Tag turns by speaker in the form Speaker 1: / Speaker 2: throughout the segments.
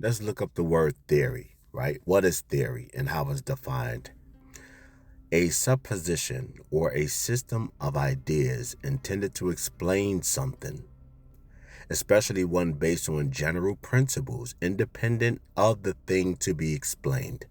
Speaker 1: Let's look up the word theory, right? What is theory and how it's defined? A supposition or a system of ideas intended to explain something, especially one based on general principles independent of the thing to be explained.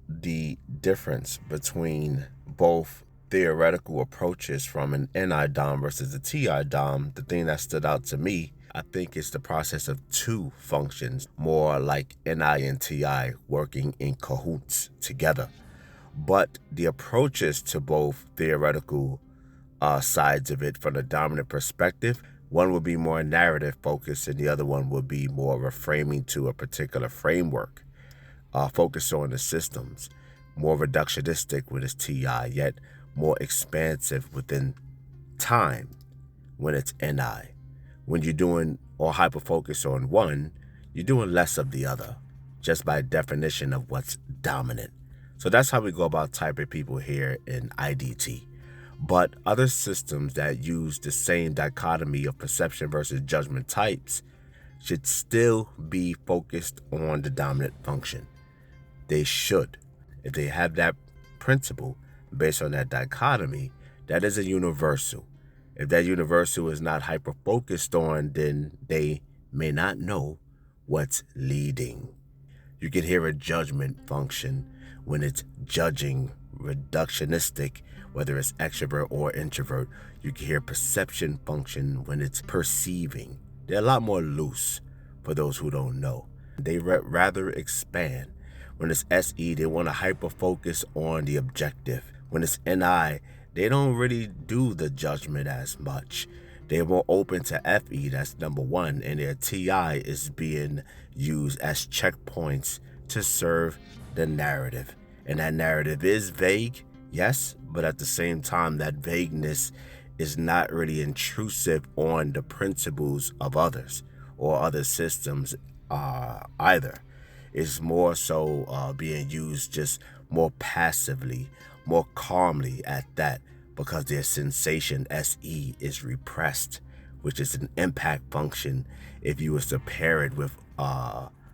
Speaker 1: The difference between both theoretical approaches from an NI-DOM versus a TI-DOM, the thing that stood out to me, I think it's the process of two functions, more like NI and TI working in cahoots together. But the approaches to both theoretical sides of it from the dominant perspective, one will be more narrative focused and the other one will be more reframing to a particular framework, focused on the systems, more reductionistic with its TI, yet more expansive within time when it's NI. When you're doing or hyper focus on one, you're doing less of the other, just by definition of what's dominant. So that's how we go about typing people here in IDT. But other systems that use the same dichotomy of perception versus judgment types should still be focused on the dominant function. They should. If they have that principle based on that dichotomy, that is a universal. If that universal is not hyper focused on, then they may not know what's leading. You can hear a judgment function when it's judging, reductionistic, whether it's extrovert or introvert. You can hear perception function when it's perceiving. They're a lot more loose for those who don't know. They rather expand. When it's SE, they want to hyper focus on the objective. When it's NI, they don't really do the judgment as much. They're more open to FE, that's number one, and their TI is being used as checkpoints to serve the narrative. And that narrative is vague, yes, but at the same time, that vagueness is not really intrusive on the principles of others or other systems either. It's more so being used just more passively, more calmly at that, because their sensation SE is repressed, which is an impact function if you was to pair it with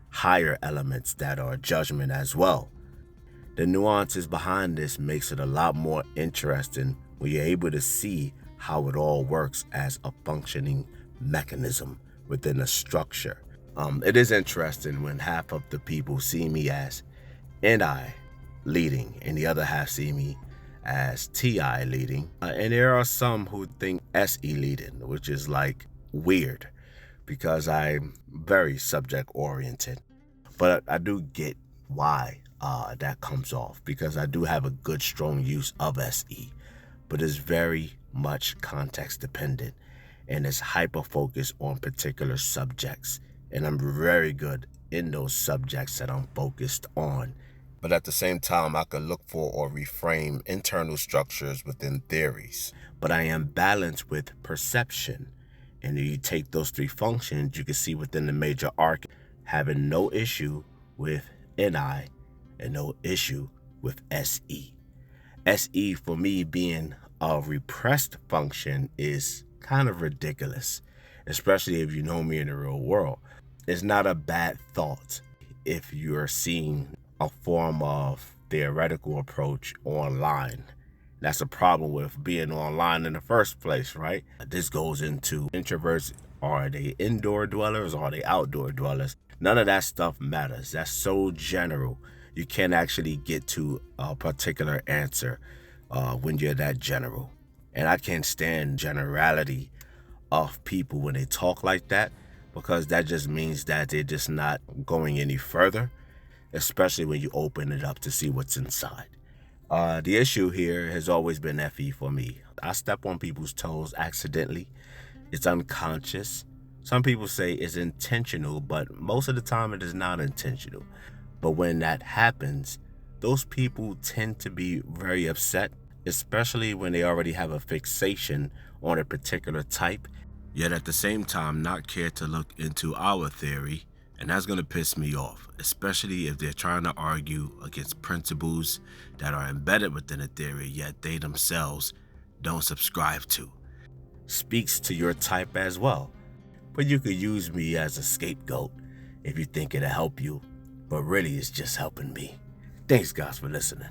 Speaker 1: higher elements that are judgment as well. The nuances behind this makes it a lot more interesting when you're able to see how it all works as a functioning mechanism within a structure. It is interesting when half of the people see me as NI leading and the other half see me as TI leading. And there are some who think SE leading, which is like weird because I'm very subject oriented. But I do get why that comes off, because I do have a good strong use of SE, but it's very much context dependent and it's hyper focused on particular subjects. And I'm very good in those subjects that I'm focused on. But at the same time, I can look for or reframe internal structures within theories. But I am balanced with perception. And if you take those three functions, you can see within the major arc, having no issue with NI and no issue with SE. SE for me being a repressed function is kind of ridiculous, especially if you know me in the real world. It's not a bad thought if you're seeing a form of theoretical approach online. That's a problem with being online in the first place, right? This goes into introverts. Are they indoor dwellers? Are they outdoor dwellers? None of that stuff matters. That's so general. You can't actually get to a particular answer when you're that general. And I can't stand generality of people when they talk like that, because that just means that they're just not going any further, especially when you open it up to see what's inside. The issue here has always been FE for me. I step on people's toes accidentally. It's unconscious. Some people say it's intentional, but most of the time it is not intentional. But when that happens, those people tend to be very upset, especially when they already have a fixation on a particular type, yet at the same time not care to look into our theory. And that's going to piss me off, especially if they're trying to argue against principles that are embedded within a theory, yet they themselves don't subscribe to. Speaks to your type as well. But you could use me as a scapegoat if you think it'll help you, but really it's just helping me. Thanks, guys, for listening.